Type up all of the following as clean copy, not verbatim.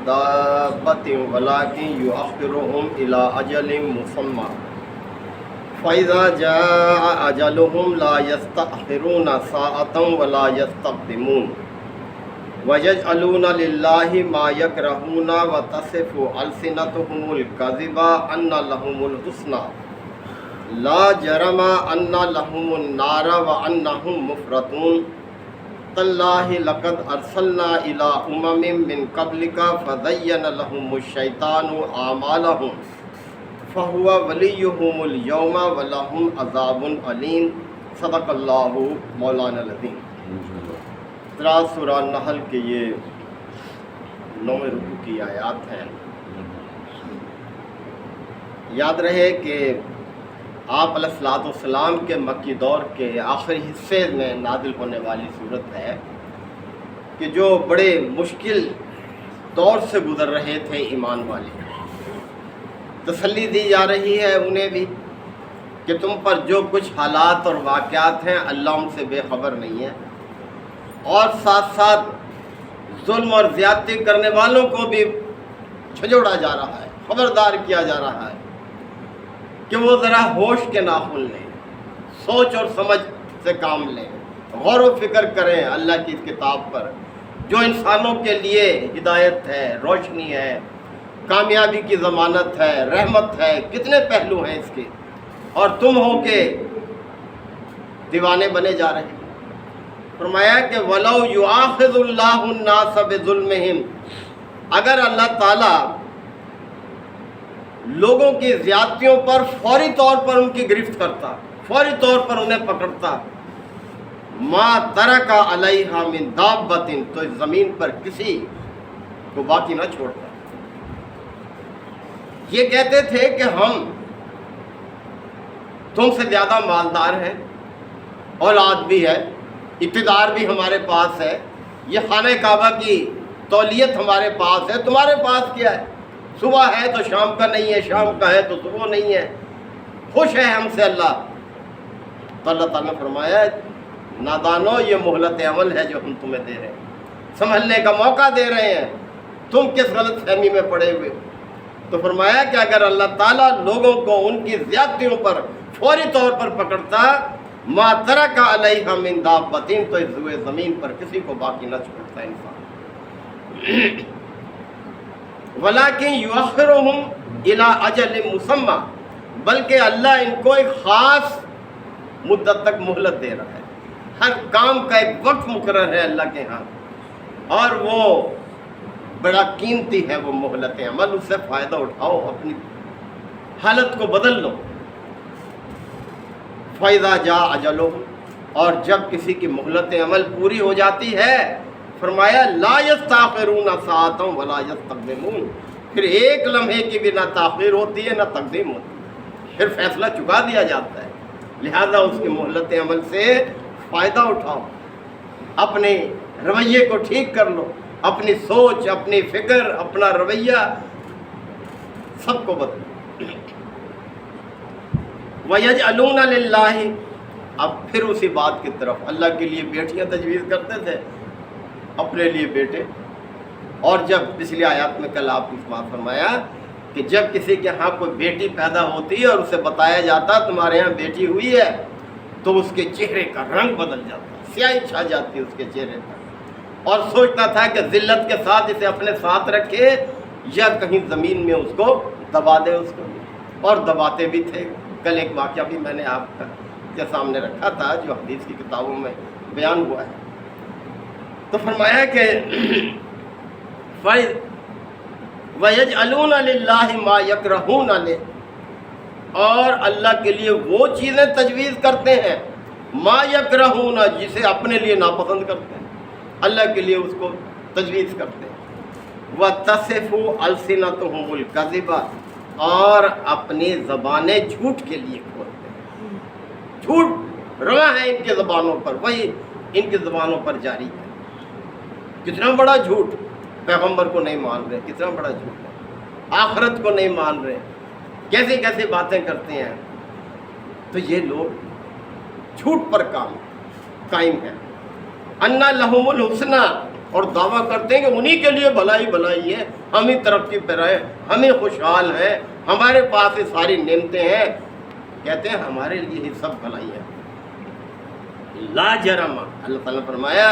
دابة ولكن يؤخرهم إلى أجل مسمى فإذا جاء أجلهم لا يستأخرون ساعة ولا يستقدمون ويجعلون لله ما يكرهون وتصف ألسنتهم الكذب أن لهم الحسنى لا جرم أن لهم النار وأنهم مفرطون تالله لقد أرسلنا إلى من قبلك فزين لهم الشيطان أعمالهم فهو وليهم اليوم ولهم عذاب أليم صدق اللہ مولانا العظیم۔ سورہ نحل کے یہ 9ویں رکوع کی آیات ہیں۔ یاد رہے کہ آپ علیہ الصلوۃ والسلام کے مکی دور کے آخری حصے میں نازل ہونے والی صورت ہے کہ جو بڑے مشکل دور سے گزر رہے تھے ایمان والے، تسلی دی جا رہی ہے انہیں بھی کہ تم پر جو کچھ حالات اور واقعات ہیں اللہ ان سے بے خبر نہیں ہے، اور ساتھ ساتھ ظلم اور زیادتی کرنے والوں کو بھی جھنجھوڑا جا رہا ہے، خبردار کیا جا رہا ہے کہ وہ ذرا ہوش کے ناخن لیں، سوچ اور سمجھ سے کام لیں، غور و فکر کریں اللہ کی اس کتاب پر جو انسانوں کے لیے ہدایت ہے، روشنی ہے، کامیابی کی ضمانت ہے، رحمت ہے۔ کتنے پہلو ہیں اس کے، اور تم ہو کے دیوانے بنے جا رہے ہیں۔ فرمایا کہ وَلَوْ يُؤَاخِذُ اللَّهُ النَّاسَ بِظُلْمِهِمْ، اگر اللہ تعالیٰ لوگوں کی زیادتیوں پر فوری طور پر ان کی گرفت کرتا، فوری طور پر انہیں پکڑتا، مَا تَرَكَ عَلَيْهَا مِن دَابَّةٍ، تو اس زمین پر کسی کو باقی نہ چھوڑتا۔ یہ کہتے تھے کہ ہم تم سے زیادہ مالدار ہیں، اولاد بھی ہے، اقتدار بھی ہمارے پاس ہے، یہ خانہ کعبہ کی تولیت ہمارے پاس ہے، تمہارے پاس کیا ہے؟ صبح ہے تو شام کا نہیں ہے، شام کا ہے تو صبح نہیں ہے، خوش ہے ہم سے اللہ۔ تو اللہ تعالیٰ نے فرمایا نادانو، یہ مہلت عمل ہے جو ہم تمہیں دے رہے ہیں، سنبھلنے کا موقع دے رہے ہیں، تم کس غلط فہمی میں پڑے ہوئے۔ تو فرمایا کہ اگر اللہ تعالیٰ لوگوں کو ان کی زیادتیوں پر فوری طور پر پکڑتا، ما ترک علیہا من دابۃ، تو اس روئے زمین پر کسی کو باقی نہ چھوڑتا انسان۔ ولیکن یؤخرہم الی اجل مسمی، بلکہ اللہ ان کو ایک خاص مدت تک مہلت دے رہا ہے۔ ہر کام کا ایک وقت مقرر ہے اللہ کے ہاں، اور وہ بڑا قیمتی ہے وہ مہلت عمل، اس سے فائدہ اٹھاؤ، اپنی حالت کو بدل لو۔ فَإِذَا جَاءَ أَجَلُهُمْ، اور جب کسی کی مہلت عمل پوری ہو جاتی ہے، فرمایا لَا يَسْتَأْخِرُونَ سَاعَةً وَلَا يَسْتَقْدِمُونَ، پھر ایک لمحے کی بھی نہ تاخیر ہوتی ہے نہ تقدیم ہوتی ہے، پھر فیصلہ چکا دیا جاتا ہے۔ لہذا اس کی مہلت عمل سے فائدہ اٹھاؤ، اپنے رویے کو ٹھیک کر لو، اپنی سوچ، اپنی فکر، اپنا رویہ سب کو بدلو۔ وَيَجْعَلُونَ لِلَّهِ، اب پھر اسی بات کی طرف، اللہ کے لیے بیٹیاں تجویز کرتے تھے، اپنے لیے بیٹے۔ اور جب پچھلی آیات میں کل آپ نے بات فرمایا کہ جب کسی کے ہاں کوئی بیٹی پیدا ہوتی ہے اور اسے بتایا جاتا تمہارے ہاں بیٹی ہوئی ہے، تو اس کے چہرے کا رنگ بدل جاتا، سیاہی چھا جاتی اس کے چہرے پر، اور سوچتا تھا کہ ذلت کے ساتھ اسے اپنے ساتھ رکھے یا کہیں زمین میں اس کو دبا دے اس کو، اور دباتے بھی تھے۔ کل ایک واقعہ بھی میں نے آپ کے سامنے رکھا تھا جو حدیث کی کتابوں میں بیان ہوا ہے۔ تو فرمایا کہ وَيَجْعَلُونَ لِلَّهِ مَا يَكْرَهُونَ لِهِ، اور اللہ کے لیے وہ چیزیں تجویز کرتے ہیں ما یکرہون، جسے اپنے لیے ناپسند کرتے ہیں، اللہ کے لیے اس کو تجویز کرتے ہیں۔ وَتَصِفُ أَلْسِنَتُهُمُ الْكَذِبَ، اور اپنی زبانیں جھوٹ کے لیے کھولتے ہیں، جھوٹ رواں ہے ان کے زبانوں پر، وہی ان کی زبانوں پر جاری ہے۔ کتنا بڑا جھوٹ، پیغمبر کو نہیں مان رہے، کتنا بڑا جھوٹ ہے، آخرت کو نہیں مان رہے، کیسی کیسی باتیں کرتے ہیں۔ تو یہ لوگ جھوٹ پر قائم ہے۔ اَنَّ لَهُمُ الْحُسْنَى، اور دعویٰ کرتے ہیں کہ انہی کے لیے بھلائی بھلائی ہے، ہم ہی ترقی پہ رہے، ہم ہی خوشحال ہیں، ہمارے پاس یہ ساری نعمتیں ہیں. کہتے ہیں ہمارے لیے ہی سب بھلائی ہے. لا جرم، اللہ تعالیٰ نے فرمایا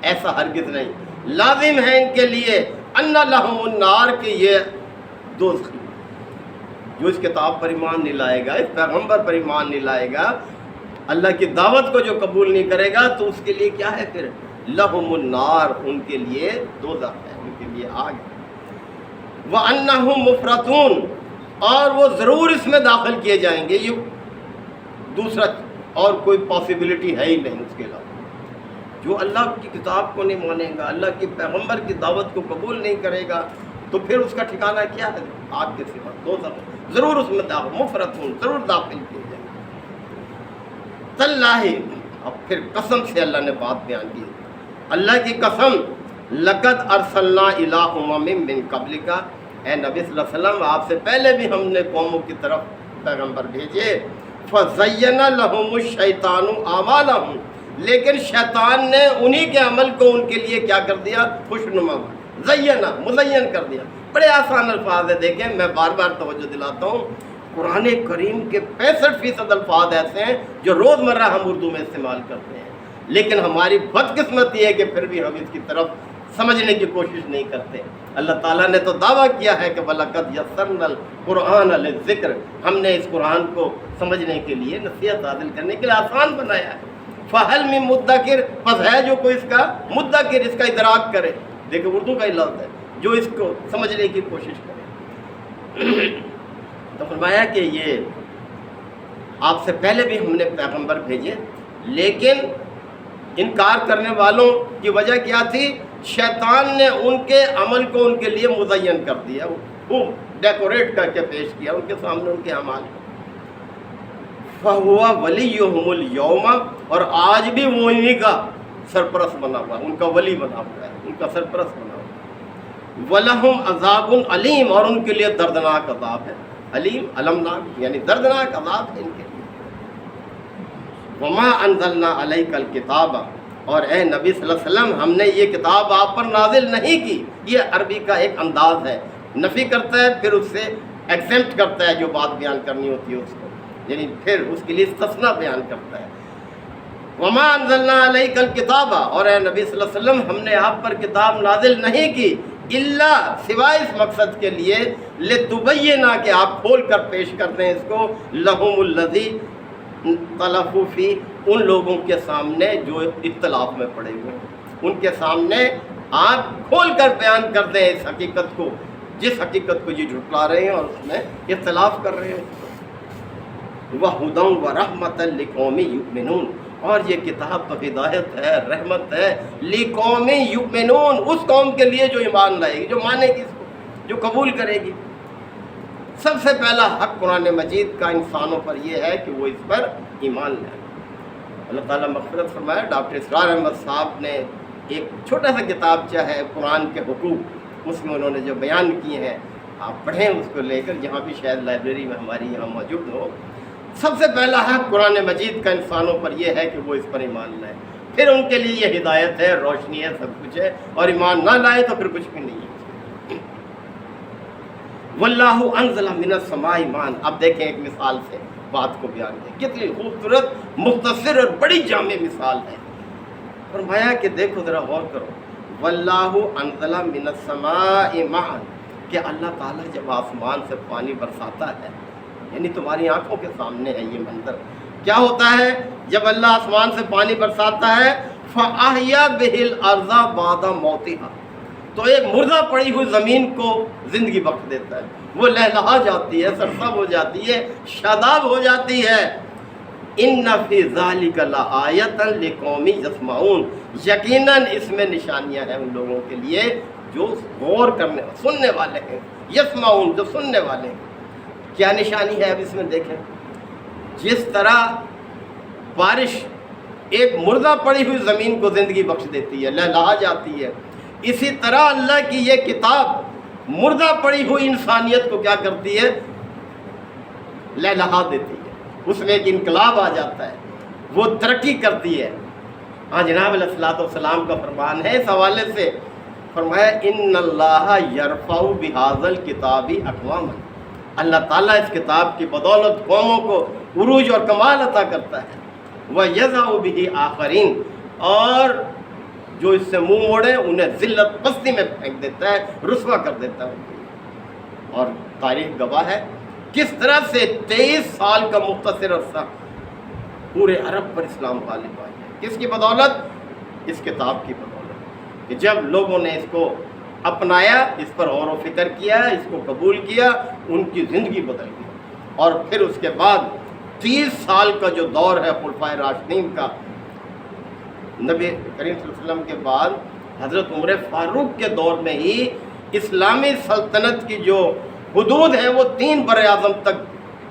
ایسا ہرگز نہیں، لازم ہے ان کے لیے ان لہم النار، کہ یہ دوزخ، جو اس کتاب پر ایمان نہیں لائے گا، اس پیغمبر پر ایمان نہیں لائے گا، اللہ کی دعوت کو جو قبول نہیں کرے گا، تو اس کے لیے کیا ہے پھر؟ لہم النار، ان کے لیے دوزخ ہے، ان کے لیے آگ ہے. وَأَنَّهُمْ مُفْرَطُونَ، اور وہ ضرور اس میں داخل کیے جائیں گے. یہ دوسرا اور کوئی پاسبلٹی ہے ہی نہیں اس کے علاوہ. جو اللہ کی کتاب کو نہیں مانے گا، اللہ کے پیغمبر کی دعوت کو قبول نہیں کرے گا، تو پھر اس کا ٹھکانہ کیا ہے؟ آگ کے سوا، دوزخ. ضرور اس میں داخل، مفرطون، ضرور داخل کیے جائیں گے. تاللہ، اب پھر قسم سے اللہ نے بات بیان کی، اللہ کی قسم، لقد ارسلنا الی امم من قبلک، اے نبی صلی اللہ علیہ وسلم آپ سے پہلے بھی ہم نے قوموں کی طرف پیغمبر بھیجے. فزین لہم الشیطان اعمالہم، لیکن شیطان نے انہی کے عمل کو ان کے لیے کیا کر دیا؟ خوشنما، زینہ، مزین کر دیا. بڑے آسان الفاظ ہیں، دیکھیں میں بار بار توجہ دلاتا ہوں، قرآن کریم کے 65% الفاظ ایسے ہیں جو روزمرہ ہم اردو میں استعمال کرتے ہیں، لیکن ہماری بدقسمتی ہے کہ پھر بھی ہم اس کی طرف سمجھنے کی کوشش نہیں کرتے. اللہ تعالیٰ نے تو دعویٰ کیا ہے کہ وَلَقَدْ يَسَّرْنَا الْقُرْآنَ لِلذِّكْرِ، ہم نے اس قرآن کو سمجھنے کے لیے، نصیحت حاصل کرنے کے لیے آسان بنایا ہے. فَهَلْ مِن مُدَّكِرٍ، پس ہے جو کوئی اس کا مدکر، اس کا ادراک کرے. دیکھیں اردو کا ہی لفظ ہے، جو اس کو سمجھنے کی کوشش کرے. تو فرمایا کہ یہ آپ سے پہلے بھی ہم نے پیغمبر بھیجے، لیکن انکار کرنے والوں کی وجہ کیا تھی؟ شیطان نے ان کے عمل کو ان کے لیے مزین کر دیا، وہ ڈیکوریٹ کر کے پیش کیا ان کے سامنے ان کے اعمال کو. فَهُوَ وَلِيُّهُمُ الْيَوْمَ، اور آج بھی وہ انہی کا سرپرست بنا ہوا ہے، ان کا ولی بنا ہوا ہے، ان کا سرپرست بنا ہوا ہے. وَلَهُمْ عَذَابٌ عَلِيمٌ، اور ان کے لیے دردناک عذاب ہے. علیم، المناک، یعنی دردناک عذاب ہے ان کے لیے. وَمَا أَنزَلْنَا عَلَيْكَ الْكِتَابَ، اور اے نبی صلی اللہ علیہ وسلم ہم نے یہ کتاب آپ پر نازل نہیں کی. یہ عربی کا ایک انداز ہے، نفی کرتا ہے پھر اس سے ایکسیپٹ کرتا ہے جو بات بیان کرنی ہوتی ہے اس کو، یعنی پھر اس کے لیے استثناء بیان کرتا ہے. وَمَا أَنزَلْنَا عَلَيْكَ الْكِتَابَ، اور اے نبی صلی اللہ علیہ وسلم ہم نے آپ پر کتاب نازل نہیں کی، الا، سوائے اس مقصد کے لیے، لِتُبَيِّنَ، کہ آپ کھول کر پیش کر دیں اس کو، لَهُمُ الَّذِي اخْتَلَفُوا فِيهِ، ان لوگوں کے سامنے جو اختلاف میں پڑے ہوئے ہیں، ان کے سامنے آپ کھول کر بیان کر دیں اس حقیقت کو، جس حقیقت کو یہ جھٹلا رہے ہیں اور اس میں اختلاف کر رہے ہیں. وَهُدًى وَرَحْمَةً لِقَوْمٍ يُؤْمِنُونَ، اور یہ کتاب تو ہدایت ہے، رحمت ہے، لِقَوْمٍ يُؤْمِنُونَ، اس قوم کے لیے جو ایمان لائے گی، جو مانے گی اس کو، جو قبول کرے گی. سب سے پہلا حق قرآن مجید کا انسانوں پر یہ ہے کہ وہ اس پر ایمان لائے. اللہ تعالیٰ مغفرت فرمائے، ڈاکٹر اسرار احمد صاحب نے ایک چھوٹا سا کتابچہ ہے قرآن کے حقوق، اس میں انہوں نے جو بیان کیے ہیں آپ پڑھیں اس کو لے کر، جہاں بھی شاید لائبریری میں ہماری یہاں موجود ہو. سب سے پہلا حق قرآن مجید کا انسانوں پر یہ ہے کہ وہ اس پر ایمان لائے، پھر ان کے لیے یہ ہدایت ہے، روشنی ہے، سب کچھ ہے، اور ایمان نہ لائے تو پھر کچھ بھی نہیں ہے. واللہ انزل من السماء ماء، اب دیکھیں ایک مثال سے بات کو بیان کریں، کتنی خوبصورت، مختصر اور بڑی جامع مثال ہے. فرمایا کہ دیکھو ذرا غور کرو، واللہ انزل من السماء ماء، کہ اللہ تعالیٰ جب آسمان سے پانی برساتا ہے، یعنی تمہاری آنکھوں کے سامنے ہے یہ منظر. کیا ہوتا ہے جب اللہ آسمان سے پانی برساتا ہے؟ فَأَحْيَا بِهِ الْأَرْضَ بَعْدَ مَوْتِهَا، تو ایک مردہ پڑی ہوئی زمین کو زندگی بخش دیتا ہے، وہ لہلہا جاتی ہے، سرسب ہو جاتی ہے، شاداب ہو جاتی ہے. ان فی ذالک لآیۃ لقوم یسمعون، یقیناً اس میں نشانیاں ہیں ان لوگوں کے لیے جو غور کرنے، سننے والے ہیں. یسمعون، جو سننے والے ہیں. کیا نشانی ہے اب اس میں دیکھیں، جس طرح بارش ایک مردہ پڑی ہوئی زمین کو زندگی بخش دیتی ہے، لہلہا جاتی ہے، اسی طرح اللہ کی یہ کتاب مردہ پڑی ہوئی انسانیت کو کیا کرتی ہے؟ لہلہا دیتی ہے. اس میں ایک انقلاب آ جاتا ہے، وہ ترقی کرتی ہے. ہاں جناب علیہ الصلوۃ والسلام کا فرمان ہے اس حوالے سے، فرمایا ان اللہ یرفع بہذا الکتاب اقواما، اللہ تعالیٰ اس کتاب کی بدولت قوموں کو عروج اور کمال عطا کرتا ہے، وَيَضَعُ بِهِ آخرین، اور جو اس سے منہ موڑے انہیں ذلت پستی میں پھینک دیتا ہے، رسوا کر دیتا ہے۔ اور تاریخ گواہ ہے کس طرح سے 23 سال کا مختصر عرصہ پورے عرب پر اسلام غالب آیا ہے، کس کی بدولت؟ اس کتاب کی بدولت، کہ جب لوگوں نے اس کو اپنایا، اس پر غور و فکر کیا، اس کو قبول کیا، ان کی زندگی بدل گئی۔ اور پھر اس کے بعد 30 سال کا جو دور ہے خلفائے راشدین کا، نبی کریم صلی اللہ علیہ وسلم کے بعد حضرت عمر فاروق کے دور میں ہی اسلامی سلطنت کی جو حدود ہیں وہ 3 بر اعظم تک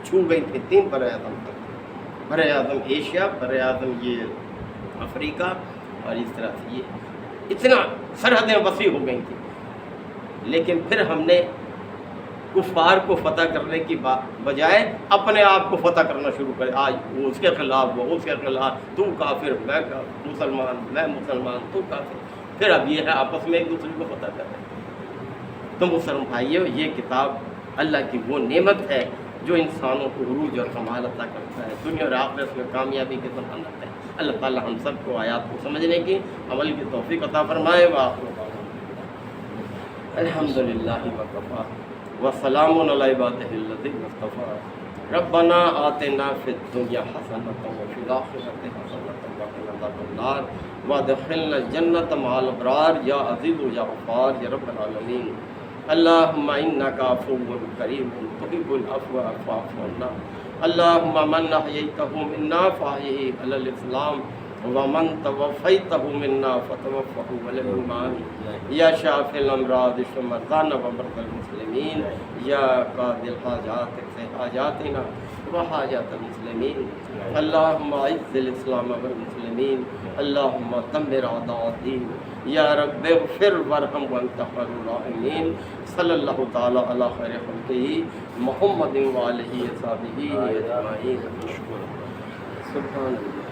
چھو گئی تھی، 3 بر اعظم تک، بر اعظم ایشیا، بر اعظم یہ افریقہ، اور اس طرح سے یہ اتنا سرحدیں وسیع ہو گئی تھیں۔ لیکن پھر ہم نے کفار کو فتح کرنے کی بجائے اپنے آپ کو فتح کرنا شروع کرے، آج وہ اس کے خلاف، وہ اس کے خلاف، تو کافر، میں مسلمان، میں مسلمان، تو کافر۔ پھر اب یہ ہے آپس میں ایک دوسرے کو فتح کر رہے ہیں۔ تو مسلمان بھائیو، یہ کتاب اللہ کی وہ نعمت ہے جو انسانوں کو عروج اور کمال عطا کرتا ہے، دنیا اور آخرت میں کامیابی کی ضمانت ہے۔ اللہ تعالی ہم سب کو آیات کو سمجھنے کی، عمل کی توفیق عطا فرمائے۔ وآخر دعوانا الحمدللہ وکفیٰ وسلام علی عبادہ الذین اصطفیٰ۔ ربنا آتنا فی الدنیا حسنۃ وفی الآخرۃ حسنۃ وقنا عذاب النار وادخلنا الجنۃ مع الابرار یا عزیز یا غفار یا رب العالمین۔ اللہم انک عفو کریم تحب العفو فاعف عنا۔ اللہم من احییتہ منا فاحیہ علی الاسلام ومن توفیتہ منا فتوفہ علی الایمان۔ یا شافی الامراض اشف مرضانا ومرضى المسلمین، یا قاضی الحاجات اقض حاجاتنا وحاجات المسلمین۔ اللہم اعز الاسلام والمسلمین، اللہم دمر اعداء الدین، یا رب اغفر وارحم وانت خیر الراحمین۔ صلی اللہ تعالی علی خیر خلقہ محمد وآلہ وصحبہ اجمعین۔ سبحان اللہ۔